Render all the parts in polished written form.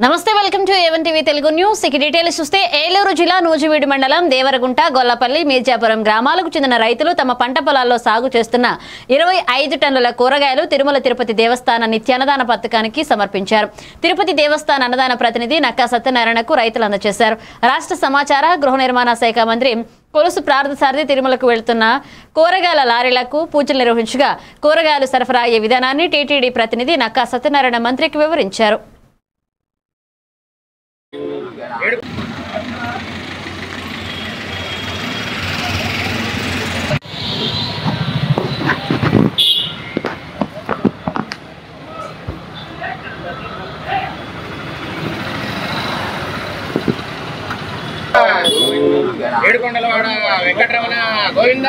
నమస్తే welcome to A1 TV Telugu news. ఇక details చూస్తే ఏలూరు జిల్లా నూజివీడు మండలం దేవరగుంట, గొల్లపల్లి, మీర్జాపురం గ్రామాలకు చెందిన రైతులు తమ పంట పొలాల్లో సాగు చేస్తున్న 25 టన్నుల కూరగాయలు తిరుమల తిరుపతి దేవస్థాన నిత్యాన్నదాన పథకానికి సమర్పించారు. తిరుపతి దేవస్థాన అన్నదాన ప్రతినిధి నక్కా సత్యనారాయణకు రైతులు అందజేశారు. రాష్ట్ర సమాచార గృహ నిర్మాణ శాఖ మంత్రి కొలుసు ప్రార్థసారథి తిరుమలకు వెళ్తున్న కూరగాయల లారీలకు పూజలు నిర్వహించగా కూరగాయలు సరఫరా అయ్యే విధానాన్ని టీటీడీ ప్రతినిధి నక్కా సత్యనారాయణ మంత్రికి వివరించారు. ఏడుకొండలవాడ వెంకటరమణ గోవింద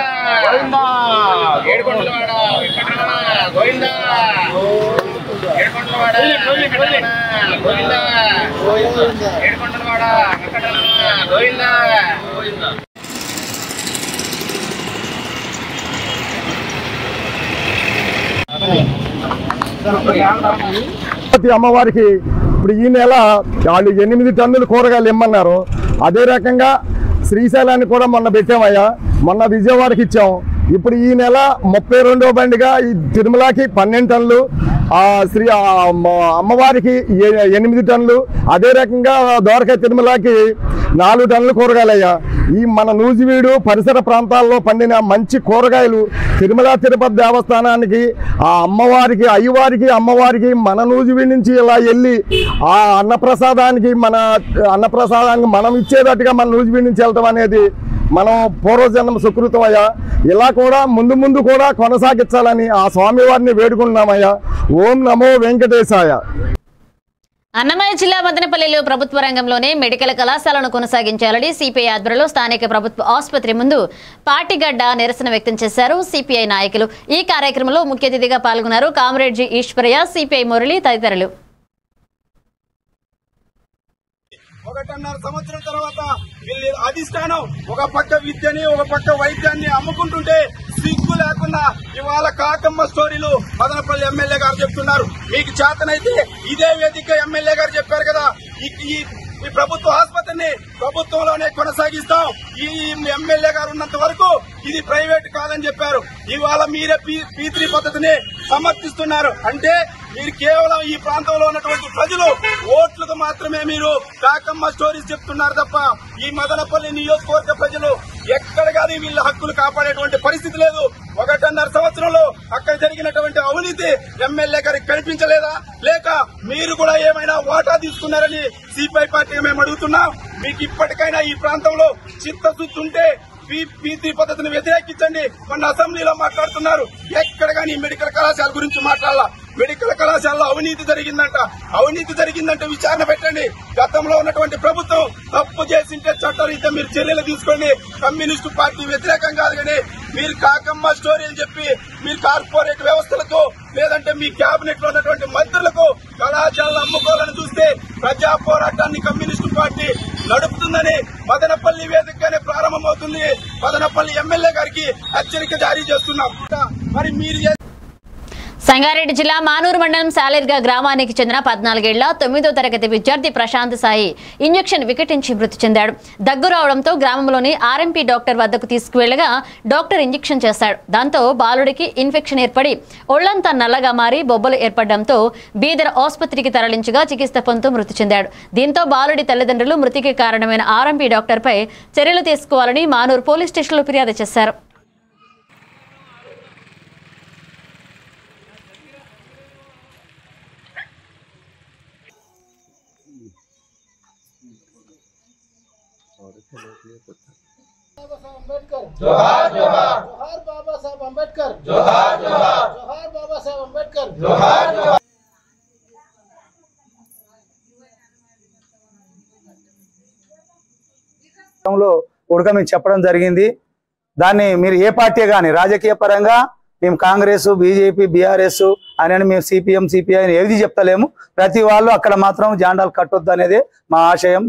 ఏడుకొండలవాడ వెంకటరమణ గోవింద ఏడుకొండలవాడ వెంకటరమణ గోవింద ఏడుకొండలవాడ వెంకటరమణ గోవింద. అమ్మవారికి ఇప్పుడు ఈ నెల వాళ్ళు 8 టన్నులు కూరగాయలు ఇమ్మన్నారు. అదే రకంగా శ్రీశైలాన్ని కూడా మొన్న పెట్టామయ్యా, మొన్న విజయవాడకి ఇచ్చాం. ఇప్పుడు ఈ నెల 32వ బండిగా ఈ తిరుమలకి 12 టన్నులు, శ్రీ అమ్మవారికి 8 టన్నులు, అదే రకంగా ద్వారకా తిరుమలకి 4 టన్నులు కూరగాయలయ్యా. ఈ మన నూజివీడు పరిసర ప్రాంతాల్లో పండిన మంచి కూరగాయలు తిరుమల తిరుపతి దేవస్థానానికి, ఆ అమ్మవారికి, అయ్యవారికి, అమ్మవారికి మన నూజివీడు నుంచి ఇలా వెళ్ళి ఆ అన్నప్రసాదానికి మనం ఇచ్చేటట్టుగా మన నూజివీడు నుంచి వెళ్తాం అనేది మనం పూర్వజన్మ సుకృతం అయ్యా. ఇలా కూడా ముందు కూడా కొనసాగించాలని ఆ స్వామివారిని వేడుకుంటున్నామయ్యా. ఓం నమో వెంకటేశాయ. అన్నమయ్య జిల్లా మదనపల్లిలో ప్రభుత్వ రంగంలోనే మెడికల్ కళాశాలను కొనసాగించాలని సిపిఐ ఆధ్వర్యంలో స్థానిక ప్రభుత్వ ఆసుపత్రి ముందు పార్టీగడ్డ నిరసన వ్యక్తం చేశారు సిపిఐ నాయకులు. ఈ కార్యక్రమంలో ముఖ్య అతిథిగా పాల్గొన్నారు comrade G Eshwaraiah, CPI Murali తదితరులు. 1.5 సంవత్సరం తర్వాత వీళ్ళు అధిష్టానం ఒక పక్క విద్యని, ఒక పక్క వైద్యాన్ని అమ్ముకుంటుంటే సిగ్గు లేకుండా ఇవాళ కాకమ్మ స్టోరీలు మదనపల్లి ఎమ్మెల్యే గారు చెప్తున్నారు. మీకు చేతనైతే ఇదే వేదిక ఎమ్మెల్యే గారు చెప్పారు కదా, ఈ ప్రభుత్వ ఆసుపత్రిని ప్రభుత్వంలోనే కొనసాగిస్తాం, ఈ ఎమ్మెల్యే గారు ఉన్నంత వరకు ఇది ప్రైవేట్ కాదని చెప్పారు. ఇవాళ మీరే P3 పద్ధతిని సమర్థిస్తున్నారు. అంటే మీరు కేవలం ఈ ప్రాంతంలో ఉన్నటువంటి ప్రజలు ఓట్లకు మాత్రమే మీరు కాకమ్మ స్టోరీస్ చెప్తున్నారు తప్ప ఈ మదనపల్లి నియోజకవర్గ ప్రజలు ఎక్కడ కానీ వీళ్ళ హక్కులు కాపాడేటువంటి పరిస్థితి లేదు. 1.5 సంవత్సరంలో అక్కడ జరిగినటువంటి అవినీతి ఎమ్మెల్యే గారికి కనిపించలేదా, లేక మీరు కూడా ఏమైనా వాటా తీసుకున్నారని సిపిఐ పార్టీగా మేము అడుగుతున్నాం. మీకు ఇప్పటికైనా ఈ ప్రాంతంలో చిత్తశుద్ధి ఉంటే P3 పద్ధతిని వ్యతిరేకించండి. మొన్న అసెంబ్లీలో మాట్లాడుతున్నారు, ఎక్కడ కానీ మెడికల్ కళాశాల గురించి మాట్లాడాల. మెడికల్ కళాశాలలో అవినీతి జరిగిందంటే విచారణ పెట్టండి. గతంలో ఉన్నటువంటి ప్రభుత్వం తప్పు చేసింటే చట్టరీత్యా మీరు చర్యలు తీసుకోండి. కమ్యూనిస్టు పార్టీ వ్యతిరేకం కాదు, కానీ మీరు కాకమ్మ స్టోరీలు చెప్పి మీరు కార్పొరేట్ వ్యవస్థలకు లేదంటే మీ కేబినెట్ లో ఉన్నటువంటి మంత్రులకు కళాశాలను అమ్ముకోవాలని చూస్తే ప్రజా పోరాటాన్ని కమ్యూనిస్టు పార్టీ నడుపుతుందని మదనపల్లి వేదికగానే ప్రారంభమవుతుంది. మదనపల్లి ఎమ్మెల్యే గారికి హెచ్చరిక జారీ చేస్తున్నాం. మరి మీరు సంగారెడ్డి జిల్లా మానూరు మండలం సాలేర్గా గ్రామానికి చెందిన 14 ఏళ్ల 9వ తరగతి విద్యార్థి ప్రశాంత్ సాయి ఇంజెక్షన్ వికటించి మృతి చెందాడు. దగ్గు రావడంతో గ్రామంలోని ఆర్ఎంపీ డాక్టర్ వద్దకు తీసుకువెళ్లగా డాక్టర్ ఇంజెక్షన్ చేశాడు. దాంతో బాలుడికి ఇన్ఫెక్షన్ ఏర్పడి ఒళ్లంతా నల్లగా మారి బొబ్బలు ఏర్పడడంతో బీదర్ ఆసుపత్రికి తరలించగా చికిత్స పొందుతూ మృతి చెందాడు. దీంతో బాలుడి తల్లిదండ్రులు మృతికి కారణమైన ఆర్ఎంపీ డాక్టర్పై చర్యలు తీసుకోవాలని మానూరు పోలీస్ స్టేషన్లో ఫిర్యాదు చేశారు. जोहार जोहार जोहार बाबा साहब अंबेडकर जोहार जोहार जोहार बाबा साहब अंबेडकर जोहार जोहार. ఉడక మేము చెప్పడం జరిగింది. దాన్ని మీరు ఏ పార్టీ కానీ రాజకీయ పరంగా మేము కాంగ్రెస్, బీజేపీ, బీఆర్ఎస్ అని మేము సిపిఐ ఏది చెప్తలేము. ప్రతి వాళ్ళు అక్కడ మాత్రం జాండాలు కట్టొద్దు అనేది మా ఆశయం.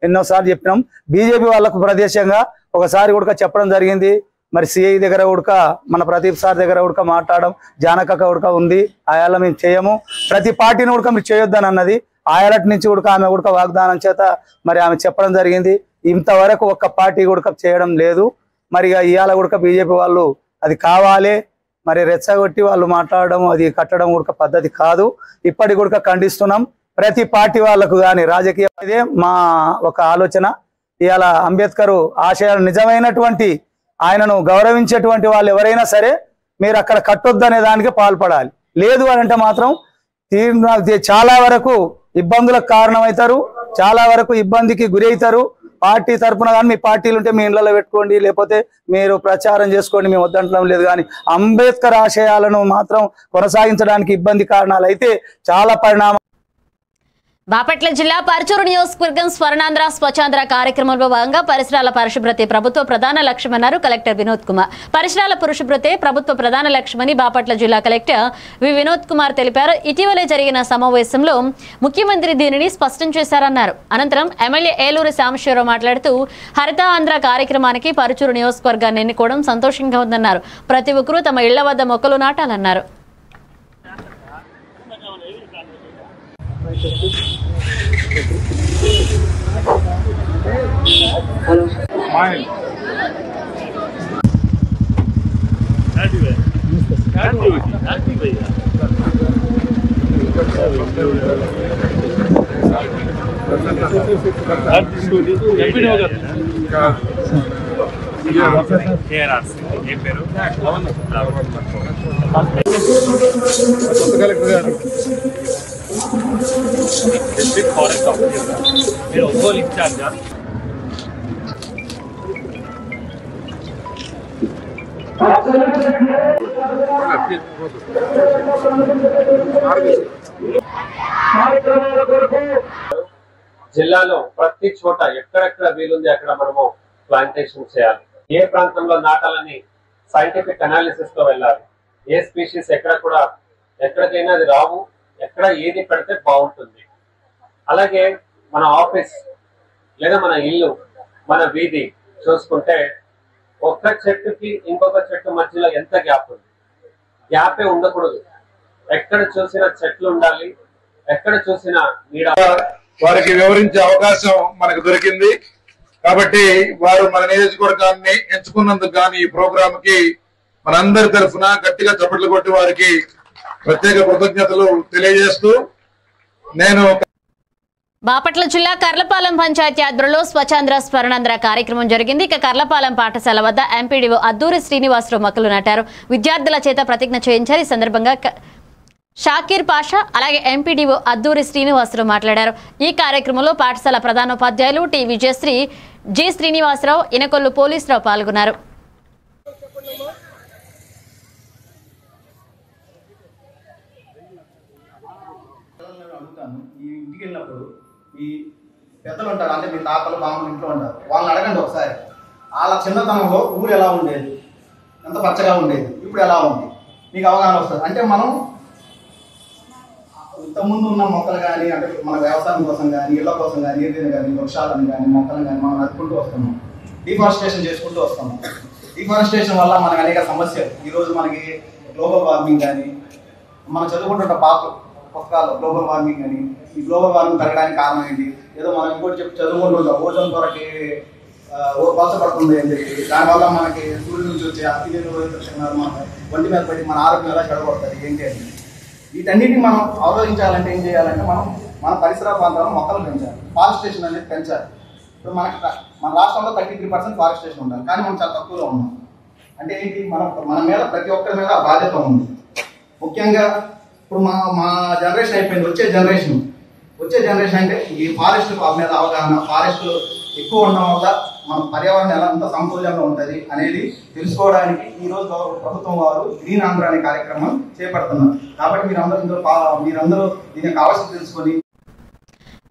ఎన్నోసార్లు చెప్పినాం. బీజేపీ వాళ్ళకు ప్రదేశంగా ఒకసారి కూడా చెప్పడం జరిగింది. మరి సిఐ దగ్గర ఉడక మన ప్రదీప్ సార్ దగ్గర ఉడక మాట్లాడడం జానకక్క ఉడక ఉంది. అయాల మేము చేయము. ప్రతి పార్టీని ఉడక మీరు చేయొద్దని అన్నది. ఆయరటి నుంచి కూడా ఆమె కూడా వాగ్దానం చేత మరి ఆమె చెప్పడం జరిగింది. ఇంతవరకు ఒక్క పార్టీ కూడా చేయడం లేదు. మరి ఇవాళ కూడా బీజేపీ వాళ్ళు అది కావాలి మరి రెచ్చగొట్టి వాళ్ళు మాట్లాడడం అది కట్టడం కూడా పద్ధతి కాదు. ఇప్పటి కూడా ఖండిస్తున్నాం. ప్రతి పార్టీ వాళ్ళకు కానీ రాజకీయ ఇదే మా ఒక ఆలోచన. ఇవాళ అంబేద్కర్ ఆశయాలు నిజమైనటువంటి ఆయనను గౌరవించేటువంటి వాళ్ళు ఎవరైనా సరే మీరు అక్కడ కట్టొద్దనే దానికి పాల్పడాలి. లేదు అని అంటే మాత్రం చాలా వరకు ఇబ్బందులకు కారణమవుతారు, చాలా వరకు ఇబ్బందికి గురి అవుతారు. పార్టీ తరఫున కానీ మీ పార్టీలు ఉంటే మీ ఇళ్లలో పెట్టుకోండి, లేకపోతే మీరు ప్రచారం చేసుకోండి, మేము వద్దంటడం లేదు. కానీ అంబేద్కర్ ఆశయాలను మాత్రం కొనసాగించడానికి ఇబ్బంది కారణాలు అయితే చాలా పరిణామం. బాపట్ల జిల్లా పరచూరు నియోజకవర్గం స్వర్ణాంధ్ర స్వచ్ఛాంధ్ర కార్యక్రమంలో భాగంగా పరిసరాల పరిశుభ్రతే ప్రభుత్వ ప్రధాన లక్ష్యమన్నారు కలెక్టర్ వినోద్ కుమార్. పరిసరాల పరిశుభ్రతే ప్రభుత్వ ప్రధాన లక్ష్యమని బాపట్ల జిల్లా కలెక్టర్ వినోద్ కుమార్ తెలిపారు. ఇటీవలే జరిగిన సమావేశంలో ముఖ్యమంత్రి దీనిని స్పష్టం చేశారన్నారు. అనంతరం ఎమ్మెల్యే ఏలూరు సాంబశివరావు మాట్లాడుతూ హరిత ఆంధ్ర కార్యక్రమానికి పరచూరు నియోజకవర్గాన్ని ఎన్నుకోవడం సంతోషంగా ఉందన్నారు. ప్రతి ఒక్కరూ తమ ఇళ్ల వద్ద మొక్కలు నాటాలన్నారు. డిస్ట్రిక్ట్ ఫారెస్ట్ ఆఫీసర్ మీరు ఒంగోలు ఇన్ఛార్జా? జిల్లాలో ప్రతి చోట ఎక్కడెక్కడ వీలుంది అక్కడ మనము ప్లాంటేషన్ చేయాలి. ఏ ప్రాంతంలో నాటాలని సైంటిఫిక్ అనాలిసిస్ తో వెళ్ళాలి. ఏ స్పీషీస్ ఎక్కడికైనా అది రావు, ఎక్కడ ఏది పెడితే బాగుంటుంది. అలాగే మన ఆఫీస్ లేదా మన ఇల్లు మన వీధి చూసుకుంటే ఒక్క చెట్టుకి ఇంకొక చెట్టు మధ్యలో ఎంత గ్యాప్ ఉంది? గ్యాపే ఉండకూడదు. ఎక్కడ చూసినా చెట్లు ఉండాలి, ఎక్కడ చూసినా నీడ. వారికి వివరించే అవకాశం మనకు దొరికింది కాబట్టి వారు మన నియోజకవర్గాన్ని ఎంచుకున్నందుకు కానీ ఈ ప్రోగ్రామ్ కి మనందరి తరఫున గట్టిగా చప్పట్లు కొట్టి వారికి ప్రత్యేక కృతజ్ఞతలు తెలియజేస్తూ నేను బాపట్ల జిల్లా కర్లపాలెం పంచాయతీ ఆధ్వర్యంలో స్వచ్ఛాంధ్ర స్వర్ణాంధ్ర కార్యక్రమం జరిగింది. ఇక కర్లపాలెం పాఠశాల వద్ద ఎంపీడీఓ అద్దూరి శ్రీనివాసరావు మొక్కలు నాటారు. విద్యార్థుల చేత ప్రతిజ్ఞ చేయించారు. ఈ సందర్భంగా షాకీర్ పాషా అలాగే ఎంపీడీఓ అద్దూరి శ్రీనివాసరావు మాట్లాడారు. ఈ కార్యక్రమంలో పాఠశాల ప్రధానోపాధ్యాయులు టి విజయశ్రీ, జి శ్రీనివాసరావు, ఇనకొల్లు పోలీసురావు పాల్గొన్నారు. ఈ పెద్దలు ఉంటారు, అంటే మీ తాతలు బామ్మలు ఇంట్లో ఉంటారు, వాళ్ళని అడగండి ఒకసారి. వాళ్ళ చిన్నతనంలో ఊరు ఎలా ఉండేది, ఎంత పచ్చగా ఉండేది, ఇప్పుడు ఎలా ఉంది, మీకు అవగాహన వస్తుంది. అంటే మనం ఇంతకుముందు ఉన్న మొక్కలు కానీ, అంటే మన వ్యవసాయం కోసం కానీ, ఇళ్ల కోసం కానీ, నీరుని కానీ, వృక్షాలను కానీ, మొక్కలను కానీ మనం నడుపుకుంటూ వస్తున్నాం. డిఫారెస్టేషన్ చేసుకుంటూ వస్తున్నాం. డిఫారెస్టేషన్ వల్ల మనకు అనేక సమస్యలు. ఈరోజు మనకి గ్లోబల్ వార్మింగ్ కానీ, మనం చదువుకుంటున్న పుస్తకాల్లో గ్లోబల్ వార్మింగ్ అని, ఈ గ్లోబల్ వార్మింగ్ పెరగడానికి కారణం ఏంటి? ఏదో మనం ఇంకోటి చెప్పి చదువుకుంటుంటాం, ఓజోన్ కొరకి పలచబడుతుంది అని చెప్పి. దానివల్ల మనకి సూర్యుడి నుంచి వచ్చే ఆక్సిజన్ మన ఒంటి మీద పడి మన ఆరోగ్యం ఎలా చెడగొడుతుంది ఏంటి అని. వీటన్నిటిని మనం అవరోధించాలంటే ఏం చేయాలంటే మనం మన పరిసర ప్రాంతాల్లో మొక్కలు పెంచాలి, ఫారెస్టేషన్ అనేది పెంచాలి. ఇప్పుడు మన రాష్ట్రంలో 33% ఫారెస్టేషన్ ఉండాలి, కానీ మనం చాలా తక్కువలో ఉన్నాం. అంటే ఏంటి, మన మీద ప్రతి ఒక్కరి మీద బాధ్యత ఉంది. ముఖ్యంగా ఇప్పుడు మా జనరేషన్ అయిపోయింది, వచ్చే జనరేషన్ అంటే ఈ ఫారెస్ట్ మీద అవగాహన, ఫారెస్ట్ ఎక్కువ ఉండడం వల్ల మన పర్యావరణం ఎలా ఎంత సమతుల్యంగా ఉంటుంది అనేది తెలుసుకోవడానికి ఈరోజు ప్రభుత్వం వారు గ్రీన్ ఆంధ్ర అనే కార్యక్రమం చేపడుతున్నారు. కాబట్టి మీరందరూ దీనికి ఆవశ్యకత తెలుసుకొని.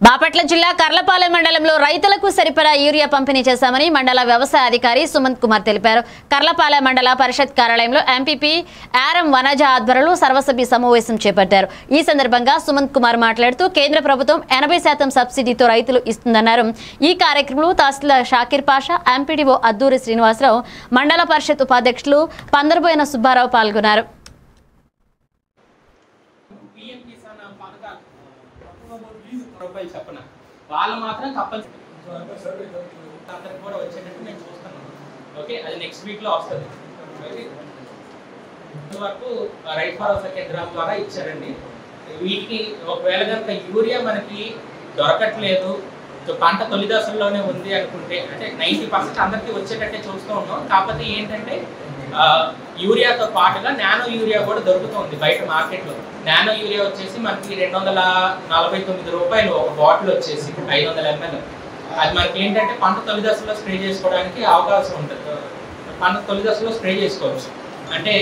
బాపట్ల జిల్లా కర్లపాలెం మండలంలో రైతులకు సరిపడా యూరియా పంపిణీ చేశామని మండల వ్యవసాయ అధికారి సుమంత్ కుమార్ తెలిపారు. కర్లపాలెం మండల పరిషత్ కార్యాలయంలో ఎంపీపీ ఆరం వనజ ఆధ్వర్యంలో సర్వసభ్య సమావేశం చేపట్టారు. ఈ సందర్భంగా సుమంత్ కుమార్ మాట్లాడుతూ కేంద్ర ప్రభుత్వం 80% సబ్సిడీతో రైతులు ఇస్తుందన్నారు. ఈ కార్యక్రమంలో తహసీల్దార్ షాకీర్ పాషా, ఎంపీడీఓ అద్దూరి శ్రీనివాసరావు, మండల పరిషత్ ఉపాధ్యక్షులు పందరబోయిన సుబ్బారావు పాల్గొన్నారు. రూపాయలు చెప్పన వాళ్ళు మాత్రం తప్పనిసరి అందరికి కూడా వచ్చేటట్టు నేను చూస్తున్నాను. ఓకే, అది నెక్స్ట్ వీక్లో వస్తుంది. వరకు రైతు భరోసా కేంద్రాల ద్వారా ఇచ్చారండి. వీటికి ఒకవేళ కనుక యూరియా మనకి దొరకట్లేదు, పంట తొలి దశల్లోనే ఉంది అనుకుంటే, అంటే 90% అందరికీ వచ్చేటట్టే చూస్తూ ఉన్నాం. కాకపోతే ఏంటంటే యూరియాతో పాటుగా నానో యూరియా కూడా దొరుకుతుంది బయట మార్కెట్లో. నానో యూరియా వచ్చేసి మనకి 249 రూపాయలు ఒక బాటిల్ వచ్చేసి 500 ml. అది మనకి ఏంటంటే పంట తొలి దశలో స్ప్రే చేసుకోవడానికి అవకాశం ఉంటుంది. పంట తొలి దశలో స్ప్రే చేసుకోవచ్చు. అంటే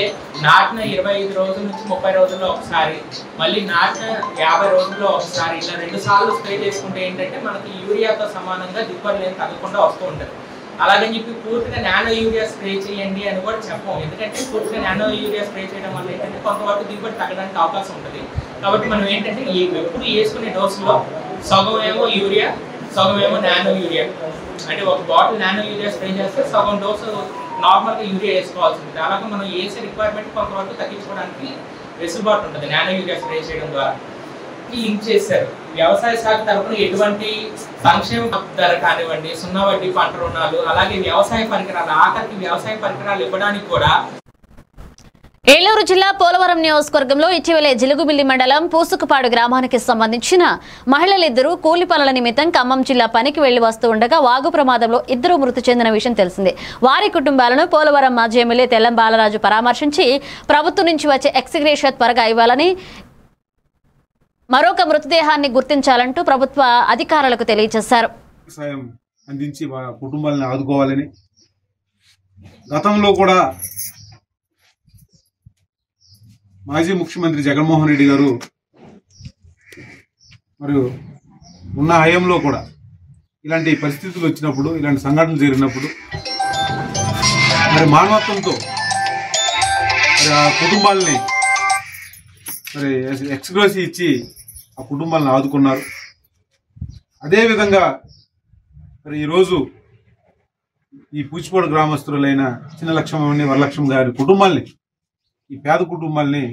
నాటిన 25 రోజుల నుంచి 30 రోజుల్లో ఒకసారి, మళ్ళీ నాటిన 50 రోజుల్లో ఒకసారి, ఇలా 2 సార్లు స్ప్రే చేసుకుంటే ఏంటంటే మనకి యూరియాతో సమానంగా దిగుబడి ఏం తగ్గకుండా వస్తూ ఉంటుంది. అలాగని చెప్పి పూర్తిగా నానో యూరియా స్ప్రే చేయండి అని కూడా చెప్పం. ఎందుకంటే పూర్తిగా నానో యూరియా స్ప్రే చేయడం వల్ల ఏంటంటే కొంతవరకు దిగుబడి తగ్గడానికి అవకాశం ఉంటుంది. కాబట్టి మనం ఏంటంటే ఎప్పుడు వేసుకునే డోసులో సగం ఏమో యూరియా, సగం ఏమో నానో యూరియా. అంటే ఒక బాటిల్ నానో యూరియా స్ప్రే చేస్తే సగం డోసు నార్మల్గా యూరియా వేసుకోవాల్సి ఉంటుంది. అలాగే మనం వేసే రిక్వైర్మెంట్ కొంతవరకు తగ్గించుకోవడానికి వెసులుబాటు ఉంటుంది నానో యూరియా స్ప్రే చేయడం ద్వారా. లింక్ చేశారు. వ్యవసాయ శాఖ తరఫున ఎటువంటి సంక్షేమ ధర కానివ్వండి, 0 వడ్డీ పంట రుణాలు, అలాగే వ్యవసాయ పరికరాలు, ఆఖరికి వ్యవసాయ పరికరాలు ఇవ్వడానికి కూడా. ఏలూరు జిల్లా పోలవరం నియోజకవర్గంలో ఇటీవలే జిలుగుమిల్లి మండలం పూసుకుపాడు గ్రామానికి సంబంధించిన మహిళలిద్దరూ కూలి పనుల నిమిత్తం ఖమ్మం జిల్లా పనికి వెళ్లి వస్తూ ఉండగా వాగు ప్రమాదంలో 2 మృతి చెందిన విషయం తెలిసిందే. వారి కుటుంబాలను పోలవరం మాజీ ఎమ్మెల్యే తెల్లం బాలరాజు పరామర్శించి ప్రభుత్వం నుంచి వచ్చే ఎక్స్గ్రేషియా త్వరగా ఇవ్వాలని, మరొక మృతదేహాన్ని గుర్తించాలంటూ ప్రభుత్వ అధికారులకు తెలియజేశారు. సాయం అందించి కుటుంబాలను ఆదుకోవాలని గతంలో కూడా మాజీ ముఖ్యమంత్రి జగన్మోహన్ రెడ్డి గారు మరియు ఉన్న హయాంలో కూడా ఇలాంటి పరిస్థితులు వచ్చినప్పుడు, ఇలాంటి సంఘటనలు జరిగినప్పుడు మరి మానవత్వంతో మరి ఆ కుటుంబాలని మరి ఎక్స్గ్రేషియా ఇచ్చి ఆ కుటుంబాలను ఆదుకున్నారు. అదేవిధంగా మరి ఈరోజు ఈ పూచిపాడు గ్రామస్తులైన చిన్న లక్ష్మణ్, వరలక్ష్మి గారి కుటుంబాల్ని, ఈ పేద కుటుంబాల్ని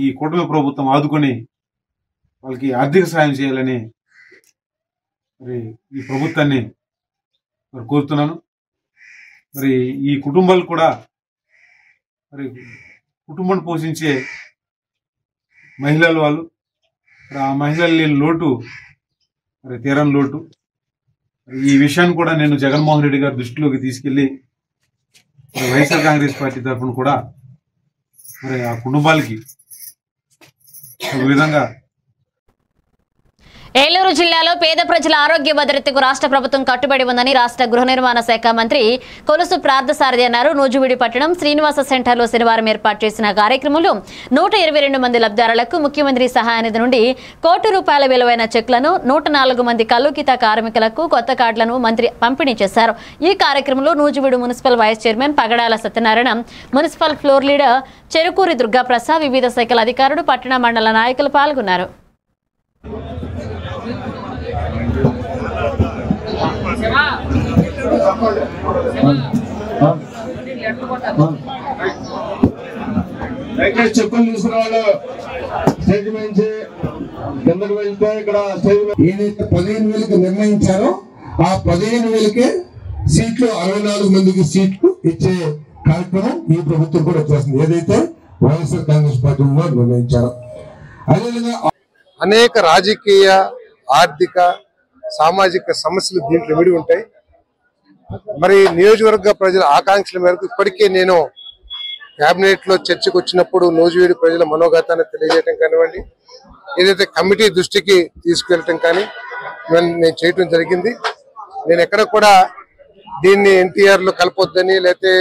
ఈ కూటమి ప్రభుత్వం ఆదుకొని వాళ్ళకి ఆర్థిక సాయం చేయాలని మరి ఈ ప్రభుత్వాన్ని మరి కోరుతున్నాను. మరి ఈ కుటుంబాలు కూడా మరి కుటుంబాన్ని పోషించే మహిళలు వాళ్ళు, ఆ మహిళలు లేని లోటు మరి తీరని లోటు. ఈ విషయాన్ని కూడా నేను జగన్మోహన్ రెడ్డి గారి దృష్టిలోకి తీసుకెళ్లి వైఎస్ఆర్ కాంగ్రెస్ పార్టీ తరఫున కూడా మరి ఆ కుటుంబాలకి ఒక విధంగా. ఏలూరు జిల్లాలో పేద ప్రజల ఆరోగ్య భద్రతకు రాష్ట్ర ప్రభుత్వం కట్టుబడి ఉందని రాష్ట్ర గృహ నిర్మాణ శాఖ మంత్రి కొలుసు పార్థసారథి అన్నారు. నూజివీడి పట్టణం శ్రీనివాస సెంటర్లో శనివారం ఏర్పాటు చేసిన కార్యక్రమంలో 122 మంది లబ్ధిదారులకు ముఖ్యమంత్రి సహాయ నిధి నుండి ₹1 కోటి విలువైన చెక్లను, 104 మంది కల్లుగీత కార్మికులకు కొత్త కార్డులను మంత్రి పంపిణీ చేశారు. ఈ కార్యక్రమంలో Nuzvid municipal vice chairman Pagadala Satyanarayana, municipal floor leader Cherukuri Durgaprasad, వివిధ శాఖల అధికారులు, పట్టణ మండల నాయకులు పాల్గొన్నారు. చెప్పులు తీసుకున్న వాళ్ళు స్టేజ్ నుంచి కిందకు వెళ్తే ఇక్కడ ఏదైతే 15,000కి నిర్ణయించారో ఆ 15,000కే సీట్లు 64 మందికి సీట్లు ఇచ్చే కార్యక్రమం ఈ ప్రభుత్వం కూడా చేస్తుంది. ఏదైతే వైఎస్ఆర్ కాంగ్రెస్ పార్టీ వారు నిర్ణయించారో అదేవిధంగా అనేక రాజకీయ, ఆర్థిక, సామాజిక సమస్యలు దీంట్లో విడి ఉంటాయి. మరి నియోజకవర్గ ప్రజల ఆకాంక్షల మేరకు ఇప్పటికే నేను కేబినెట్ లో చర్చకు వచ్చినప్పుడు నూజివీడు ప్రజల మనోగతాన్ని తెలియజేయడం కానివ్వండి, ఏదైతే కమిటీ దృష్టికి తీసుకెళ్ళటం కానీ నేను చేయటం జరిగింది. నేను ఎక్కడ కూడా దీన్ని ఎన్టీఆర్ లో కలపొద్దని, లేకపోతే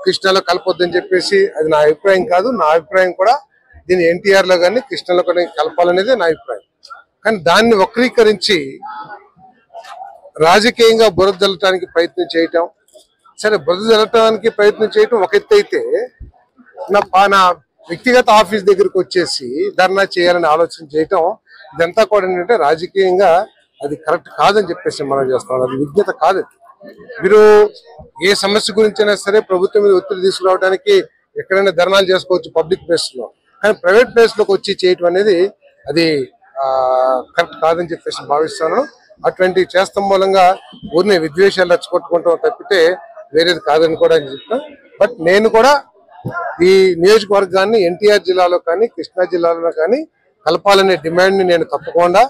కృష్ణాలో కలపొద్దని చెప్పేసి అది నా అభిప్రాయం కాదు. నా అభిప్రాయం కూడా దీన్ని ఎన్టీఆర్ లో కానీ కృష్ణలో కానీ కలపాలనేది నా అభిప్రాయం. కానీ దాన్ని వక్రీకరించి రాజకీయంగా బురద జల్లటానికి ప్రయత్నం చేయటం, సరే బురద జల్లటానికి ప్రయత్నం చేయటం ఒక ఎత్తు అయితే, నా వ్యక్తిగత ఆఫీస్ దగ్గరకు వచ్చేసి ధర్నా చేయాలని ఆలోచన చేయటం, ఇదంతా కూడా ఏంటంటే రాజకీయంగా అది కరెక్ట్ కాదని చెప్పేసి మనం చేస్తాం. అది విజ్ఞత కాదు. మీరు ఏ సమస్య గురించైనా సరే ప్రభుత్వం మీద ఒత్తిడి తీసుకురావడానికి ఎక్కడైనా ధర్నాలు చేసుకోవచ్చు పబ్లిక్ ప్లేస్ లో, కానీ ప్రైవేట్ ప్లేస్ లోకి వచ్చి చేయటం అనేది అది కరెక్ట్ కాదని చెప్పేసి భావిస్తాను. అటువంటి చేస్తాం మూలంగా ఊరిని విద్వేషాలు రెచ్చగొట్టుకుంటాం తప్పితే వేరేది కాదని కూడా చెప్తాను. బట్ నేను కూడా ఈ నియోజకవర్గాన్ని ఎన్టీఆర్ జిల్లాలో కానీ కృష్ణా జిల్లాలో కానీ కలపాలనే డిమాండ్ ని నేను తప్పకుండా.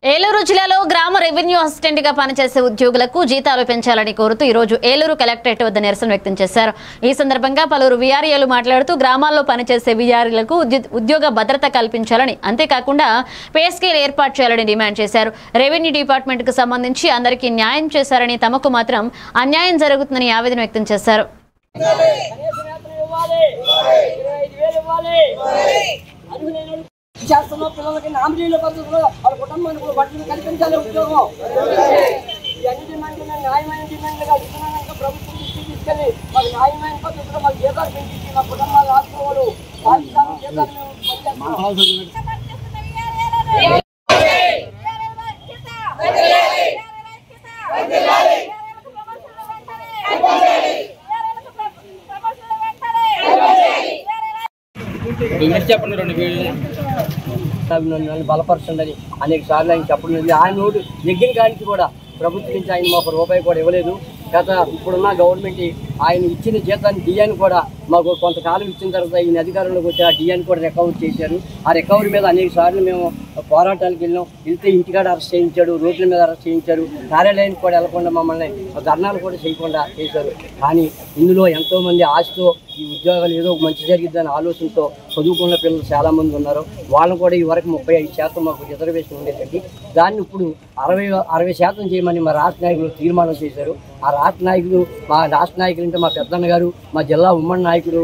ఏలూరు జిల్లాలో గ్రామ రెవెన్యూ అసిస్టెంట్ గా పనిచేసే ఉద్యోగులకు జీతాలు పెంచాలని కోరుతూ ఈ రోజు ఏలూరు కలెక్టరేట్ వద్ద నిరసన వ్యక్తం చేశారు. ఈ సందర్భంగా పలువురు వీఆర్ఏలు మాట్లాడుతూ గ్రామాల్లో పనిచేసే వీఆర్ఏలకు ఉద్యోగ భద్రత కల్పించాలని, అంతేకాకుండా పే స్కేల్ ఏర్పాటు చేయాలని డిమాండ్ చేశారు. రెవెన్యూ డిపార్ట్మెంట్ కు సంబంధించి అందరికీ న్యాయం చేశారని, తమకు మాత్రం అన్యాయం జరుగుతుందని ఆవేదన వ్యక్తం చేశారు. చేస్తున్న పిల్లలకి నామినీల పద్ధతిలో వాళ్ళ కుటుంబానికి బట్టలు కల్పించాలి ఉద్యోగం. ఇవన్నీ డిమాండ్లు న్యాయమైన డిమాండ్లుగా ఇస్తున్నాక ప్రభుత్వం దృష్టికి తీసుకెళ్ళి మాకు న్యాయమైన పద్ధతిలో మాకు జీతాలు పెంచి మా కుటుంబాలు ఆదుకోవాలి. చెప్పండి. నన్ను బలపరచండి అనేక సార్లు ఆయన చెప్పడం. ఆయన నోటు నెగ్గిన కాడికి కూడా ప్రభుత్వం నుంచి ఆయన మాకు రూపాయి కూడా ఇవ్వలేదు. ఇప్పుడున్న గవర్నమెంట్ ఆయన ఇచ్చిన జీతాన్ని డిఎన్ కూడా మాకు కొంతకాలం ఇచ్చిన తర్వాత ఈయన అధికారంలోకి వచ్చి ఆ డిఎన్ కూడా రికవర్ చేశారు. ఆ రికవరీ మీద అనేక సార్లు మేము పోరాటానికి వెళ్ళాం. వెళ్తే ఇంటికాడ అరెస్ట్ చేయించాడు, రోడ్ల మీద అరెస్ట్ చేయించారు, కార్యాలయానికి కూడా వెళ్లకుండా మమ్మల్ని ధర్నాలు కూడా చేయకుండా చేశారు. కానీ ఇందులో ఎంతోమంది ఆశతో ఈ ఉద్యోగాలు ఏదో మంచి జరిగిద్దని ఆలోచనతో చదువుకున్న పిల్లలు చాలామంది ఉన్నారు. వాళ్ళని కూడా ఈ వరకు 35% మాకు రిజర్వేషన్ ఉండేదండి. దాన్ని ఇప్పుడు 60% చేయమని మా రాష్ట్ర నాయకులు తీర్మానం చేశారు. ఆ రాష్ట్ర నాయకులు, మా రాష్ట్ర నాయకులు అంటే మా పెద్దన్న గారు, మా జిల్లా ఉమ్మడి నాయకుడు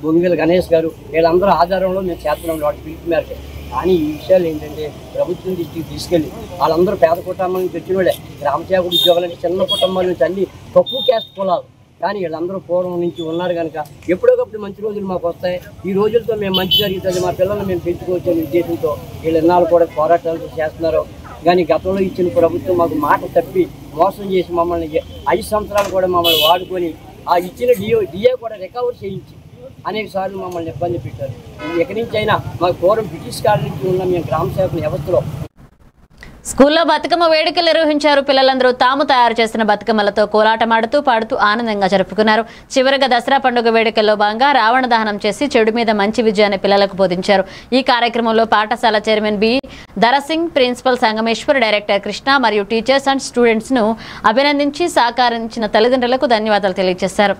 బొంగిల గణేష్ గారు, వీళ్ళందరూ ఆధారంలో మేము చేస్తున్నాం వాటి పిలుపు మేరకు. కానీ ఈ విషయాలు ఏంటంటే ప్రభుత్వం దృష్టికి తీసుకెళ్ళి వాళ్ళందరూ పేద కుటుంబాల నుంచి వచ్చిన వాళ్ళే. గ్రామసేవకుడు ఉద్యోగాలు చిన్న కుటుంబాల నుంచి అన్ని తక్కువ క్యాస్ట్ కులాలు. కానీ వీళ్ళందరూ పూర్వం నుంచి ఉన్నారు కనుక ఎప్పుడొకప్పుడు మంచి రోజులు మాకు వస్తాయి. ఈ రోజులతో మేము మంచి జరుగుతుంది, మా పిల్లల్ని మేము పెంచుకోవచ్చనే ఉద్దేశంతో వీళ్ళు ఎన్నాళ్ళు కూడా పోరాటాలు చేస్తున్నారు. కానీ గతంలో ఇచ్చిన ప్రభుత్వం మాకు మాట తప్పి మోసం చేసి మమ్మల్ని 5 సంవత్సరాలు కూడా మమ్మల్ని వాడుకొని ఆ ఇచ్చిన డిఏ కూడా రికవర్ చేయించి అనేక సార్లు మమ్మల్ని ఇబ్బంది పెట్టారు. ఎక్కడి నుంచి అయినా మాకు పూర్వం బ్రిటిష్ కాలం నుంచి ఉన్న మేము గ్రామ సేవకుల వ్యవస్థలో స్కూల్లో బతుకమ్మ వేడుకలు నిర్వహించారు. పిల్లలందరూ తాము తయారు చేసిన బతుకమ్మలతో కోలాటమాడుతూ పాడుతూ ఆనందంగా జరుపుకున్నారు. చివరిగా దసరా పండుగ వేడుకల్లో భాగంగా రావణ దహనం చేసి చెడు మీద మంచి విజయాన్ని పిల్లలకు బోధించారు. ఈ కార్యక్రమంలో పాఠశాల chairman B Dharasingh, principal Sangameshwar, director Krishna మరియు టీచర్స్ అండ్ స్టూడెంట్స్ ను అభినందించి సహకరించిన తల్లిదండ్రులకు ధన్యవాదాలు తెలియజేశారు.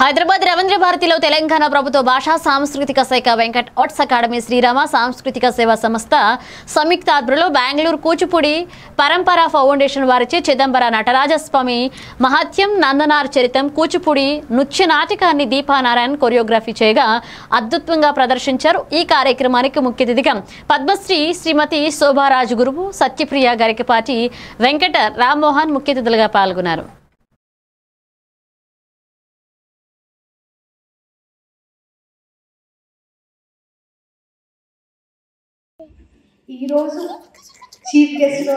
హైదరాబాద్ రవీంద్ర భారతిలో తెలంగాణ ప్రభుత్వ భాషా సాంస్కృతిక శాఖ వెంకట్ ఆర్ట్స్ అకాడమీ, శ్రీరామ సాంస్కృతిక సేవా సంస్థ సంయుక్త ఆధ్వర్యంలో బెంగళూరు కూచిపూడి పరంపర ఫౌండేషన్ వారిచే చిదంబర నటరాజస్వామి మహత్యం నందనార్ చరితం కూచిపూడి నృత్య నాటకాన్ని దీపానారాయణ్ కొరియోగ్రఫీ చేయగా అద్భుతంగా ప్రదర్శించారు. ఈ కార్యక్రమానికి ముఖ్య అతిథిగా పద్మశ్రీ శ్రీమతి శోభారాజు గురువు, సత్యప్రియ గరికపాటి, వెంకట రామ్మోహన్ ముఖ్య అతిథులుగా పాల్గొన్నారు. ఈరోజు చీఫ్ గెస్ట్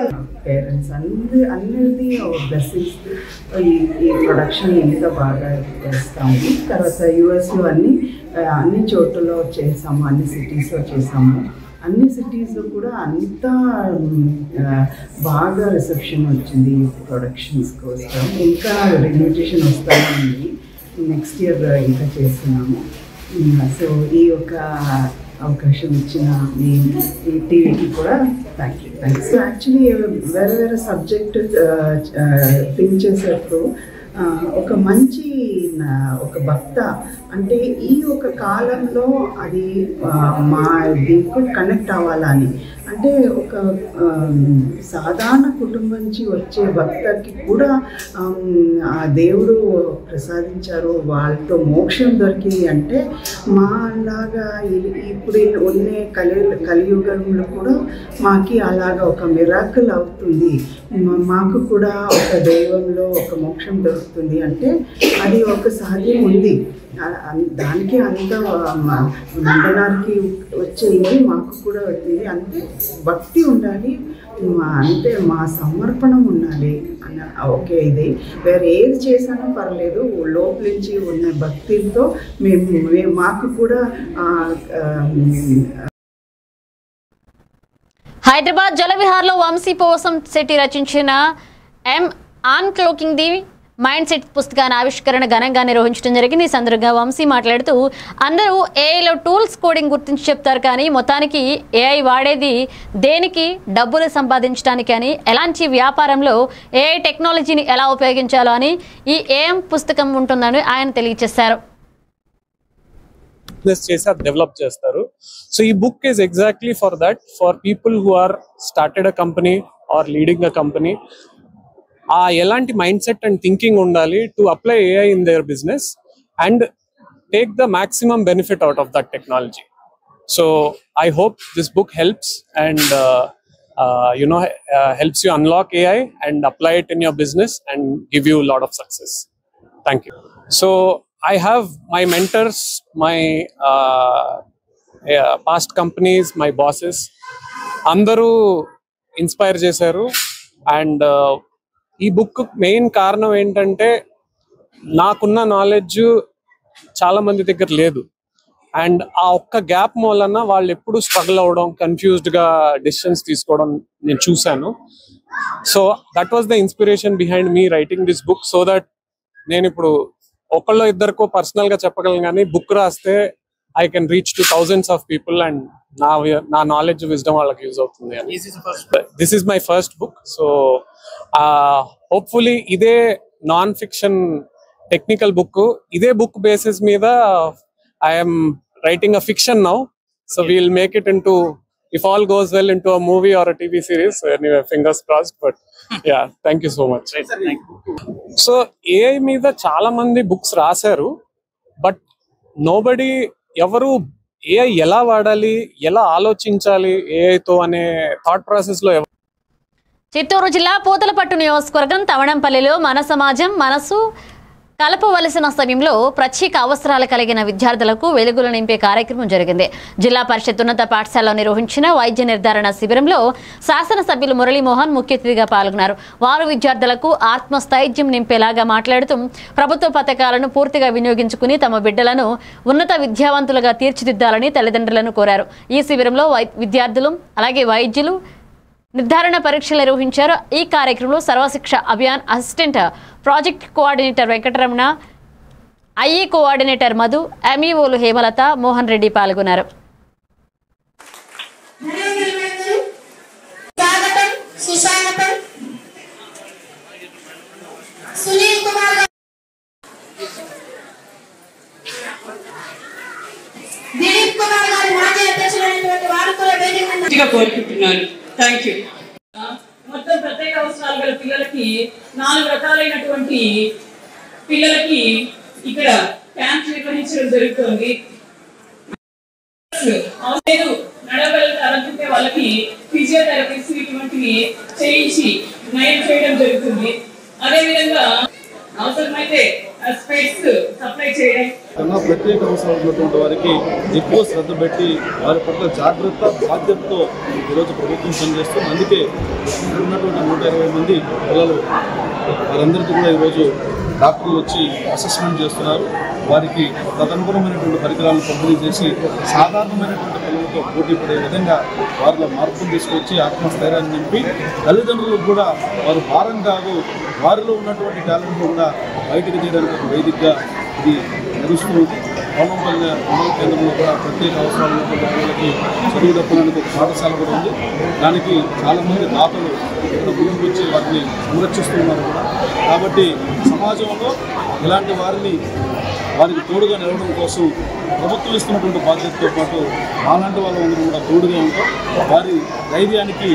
పేరెంట్స్ అందరిది బ్లెస్సింగ్స్ ఈ ప్రొడక్షన్ ఎంత బాగా చేస్తాము. తర్వాత యూఎస్లో అన్ని చోట్లలో చేసాము, అన్ని సిటీస్లో చేసాము. అన్ని సిటీస్లో కూడా అంత బాగా రిసెప్షన్ వచ్చింది ప్రొడక్షన్స్ కోసం. ఇంకా ఇన్విటేషన్ వస్తూనే ఉంది, నెక్స్ట్ ఇయర్ ఇంకా చేస్తున్నాము. సో ఈ యొక్క అవకాశం ఇచ్చిన మీ టీవీకి కూడా థ్యాంక్స్. యాక్చువల్లీ వేరే వేరే సబ్జెక్ట్ థింక్ చేసేప్పుడు ఒక మంచి ఒక భక్త అంటే ఈ ఒక కాలంలో అది మా దీనికి కనెక్ట్ అవ్వాలని, అంటే ఒక సాధారణ కుటుంబం నుంచి వచ్చే భక్తకి కూడా ఆ దేవుడు ప్రసాదించారు, వాళ్ళతో మోక్షం దొరికింది అంటే మాలాగా ఇప్పుడు ఉన్న కలియుగంలో కూడా మాకి అలాగా ఒక మిరాకిల్ అవుతుంది, మాకు కూడా ఒక దైవంలో ఒక మోక్షం దొరుకుతుంది అంటే అది ఒక సాధ్యం ఉంది. దానికి అంత మండలానికి వచ్చేది మాకు కూడా వచ్చింది. అంటే భక్తి ఉండాలి, అంటే మా సమర్పణం ఉండాలి అన్న ఓకే. ఇది వేరే ఏది చేసినా పర్లేదు, లోపల నుంచి ఉన్న భక్తితో మాకు కూడా హైదరాబాద్ జలవిహార్లో వంశీ పోసం శెట్టి రచించిన అన్క్లోకింగ్ ది మైండ్ సెట్ పుస్తకాన్ని ఆవిష్కరణ ఘనంగా నిర్వహించడం జరిగింది. ఈ సందర్భంగా వంశీ మాట్లాడుతూ అందరూ ఏఐలో టూల్స్ కోడింగ్ గుర్తించి చెప్తారు, కానీ మొత్తానికి ఏఐ వాడేది దేనికి, డబ్బులు సంపాదించడానికి అని, ఎలాంటి వ్యాపారంలో ఏఐ టెక్నాలజీని ఎలా ఉపయోగించాలో అని ఈ ఏఎం పుస్తకం ఉంటుందని ఆయన తెలియజేశారు. డెవలప్ చేస్తారు. సో ఈ book is exactly for that, for people who are started a company or leading a company. ఆ ఎలాంటి మైండ్ సెట్ అండ్ థింకింగ్ ఉండాలి to apply AI in their business and take the maximum benefit out of that technology. So I hope this book helps and helps you unlock AI and apply it in your business and give you a lot of success. Thank you. So I have my mentors, my past companies, my bosses, andaru inspire చేశారు. And ఈ book main కారణం ఏంటంటే నాకున్న knowledge చాలా మంది దగ్గర లేదు, and ఆ ఒక్క గ్యాప్ మూలన వాళ్ళు ఎప్పుడు స్ట్రగుల్ అవ్వడం, కన్ఫ్యూజ్డ్గా డెసిషన్స్ తీసుకోవడం నేను చూశాను. So that was the inspiration behind me writing this book, so that నేను ఇప్పుడు ఒకళ్ళో ఇద్దరికో పర్సనల్గా చెప్పగలను, కానీ బుక్ రాస్తే I can reach to thousands of people and నా నాలెడ్జ్ విజ్డమ్ వాళ్ళకి యూజ్ అవుతుంది. This is my first book. So hopefully ఇదే నాన్ ఫిక్షన్ టెక్నికల్ బుక్, ఇదే బుక్ బేసిస్ మీద I'm writing a fiction now. So we'll make it into, if all goes well, into a movie or a TV series. Anyway, fingers crossed. But yeah, thank you so much. So AI మీద చాలా మంది books రాశారు, but nobody ఎవరు AI ఎలా వాడాలి, ఎలా ఆలోచించాలి ఏఐతో అనే థాట్ ప్రాసెస్ లో. చిత్తూరు జిల్లా పూతలపట్టు నియోజకవర్గం తవణంపల్లిలో మన సమాజం మనసు కలపవలసిన సమయంలో ప్రత్యేక అవసరాలు కలిగిన విద్యార్థులకు వెలుగులు నింపే కార్యక్రమం జరిగింది. జిల్లా పరిషత్ ఉన్నత పాఠశాలలో నిర్వహించిన వైద్య నిర్ధారణ శిబిరంలో శాసనసభ్యులు మురళీమోహన్ ముఖ్య అతిథిగా పాల్గొన్నారు. వారు విద్యార్థులకు ఆత్మస్థైర్యం నింపేలాగా మాట్లాడుతూ ప్రభుత్వ పథకాలను పూర్తిగా వినియోగించుకుని తమ బిడ్డలను ఉన్నత విద్యావంతులుగా తీర్చిదిద్దాలని తల్లిదండ్రులను కోరారు. ఈ శిబిరంలో విద్యార్థులు అలాగే వైద్యులు నిర్ధారణ పరీక్షలు నిర్వహించారు. ఈ కార్యక్రమంలో Sarvashiksha Abhiyan assistant project coordinator Venkataramana, IA coordinator Madhu, ఎంఈఓలు హేమలత, మోహన్ రెడ్డి పాల్గొన్నారు. Thank you. మొత్తం ప్రత్యేక అవసరాలు గల పిల్లలకి 4 రకాలైనటువంటి పిల్లలకి ఇక్కడ క్యాంప్ నిర్వహించడం జరుగుతుంది. నడవగలిగే వాళ్ళకి ఫిజియోథెరపీస్ ఇటువంటివి చేయించి నయం చేయడం జరుగుతుంది. అదేవిధంగా అవసరమైతే స్పెట్స్ సప్లై చేయడం. ప్రత్యేక అవసరాలు ఉన్నటువంటి వారికి ఎక్కువ శ్రద్ధ పెట్టి వారి పట్ల జాగ్రత్త బాధ్యతతో ఈరోజు ప్రభుత్వం పనిచేస్తుంది. అందుకే ఉన్నటువంటి 120 మంది పిల్లలు వారందరికీ కూడా ఈరోజు డాక్టర్లు వచ్చి అసెస్మెంట్ చేస్తున్నారు. వారికి తదనుగుణమైనటువంటి పరికరాలను పంపిణీ చేసి సాధారణమైనటువంటి పిల్లలతో పోటీ పడే విధంగా వారిలో మార్పులు తీసుకొచ్చి ఆత్మస్థైర్యాన్ని నింపి తల్లిదండ్రులకు కూడా వారు భారం కాదు, వారిలో ఉన్నటువంటి టాలెంట్ను కూడా బయటకు తీయడానికి ఒక వేదికగా ఇది నడుస్తుంది. పొలంపల్లి మండల కేంద్రంలో కూడా ప్రత్యేక అవసరాలు ఉన్నటువంటి పిల్లలకి చదువు తప్పడానికి ఒక పాఠశాల కూడా ఉంది. దానికి చాలామంది దాతలు ఇక్కడ ముందుకు వచ్చి వారిని సంరక్షిస్తున్నారు కూడా. కాబట్టి సమాజంలో ఇలాంటి వారికి తోడుగా నిలవడం కోసం ప్రభుత్వం ఇస్తున్నటువంటి బాధ్యతతో పాటు అలాంటి వాళ్ళందరూ కూడా తోడుగా ఉంటాం. వారి ధైర్యానికి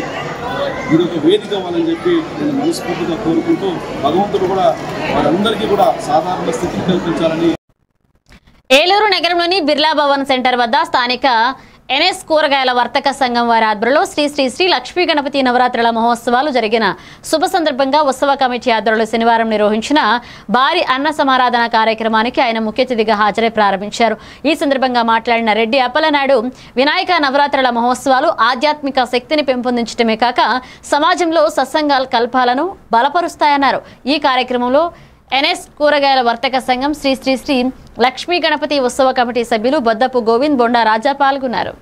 ఇది ఒక వేదిక అవ్వాలని చెప్పి నేను మనస్ఫూర్తిగా కోరుకుంటూ భగవంతుడు కూడా వారందరికీ కూడా సాధారణ స్థితిని కల్పించాలని. ఏలూరు నగరంలోని బిర్లా భవన్ సెంటర్ వద్ద స్థానిక ఎన్ఎస్ కూరగాయల వర్తక సంఘం వారి ఆధ్వర్యంలో శ్రీ శ్రీ శ్రీ లక్ష్మీ గణపతి నవరాత్రుల మహోత్సవాలు జరిగిన శుభ సందర్భంగా ఉత్సవ కమిటీ ఆధ్వర్యంలో శనివారం నిర్వహించిన భారీ అన్న సమారాధన కార్యక్రమానికి ఆయన ముఖ్య అతిథిగా హాజరై ప్రారంభించారు. ఈ సందర్భంగా మాట్లాడిన రెడ్డి అప్పలనాయుడు వినాయక నవరాత్రుల మహోత్సవాలు ఆధ్యాత్మిక శక్తిని పెంపొందించడమే కాక సమాజంలో సత్సంగాల కల్పాలను బలపరుస్తాయన్నారు. ఈ కార్యక్రమంలో ఎన్ఎస్ కూరగాయల వర్తక సంఘం శ్రీ శ్రీ శ్రీ లక్ష్మీ గణపతి ఉత్సవ కమిటీ సభ్యులు బొద్దపు గోవింద్ బొండా రాజా పాల్గొన్నారు.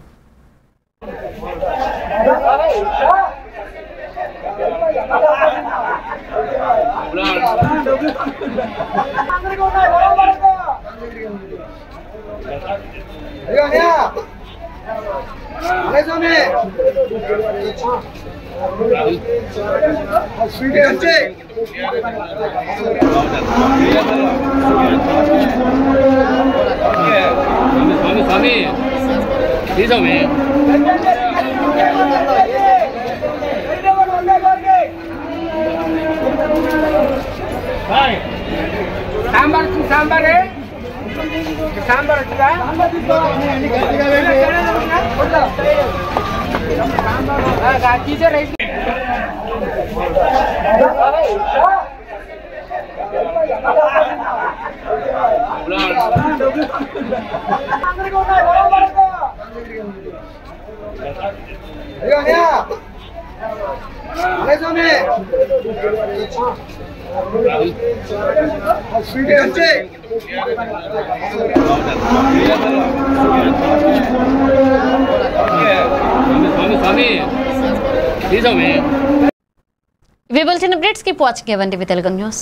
We will see updates. Keep watching AVN TV Telugu News.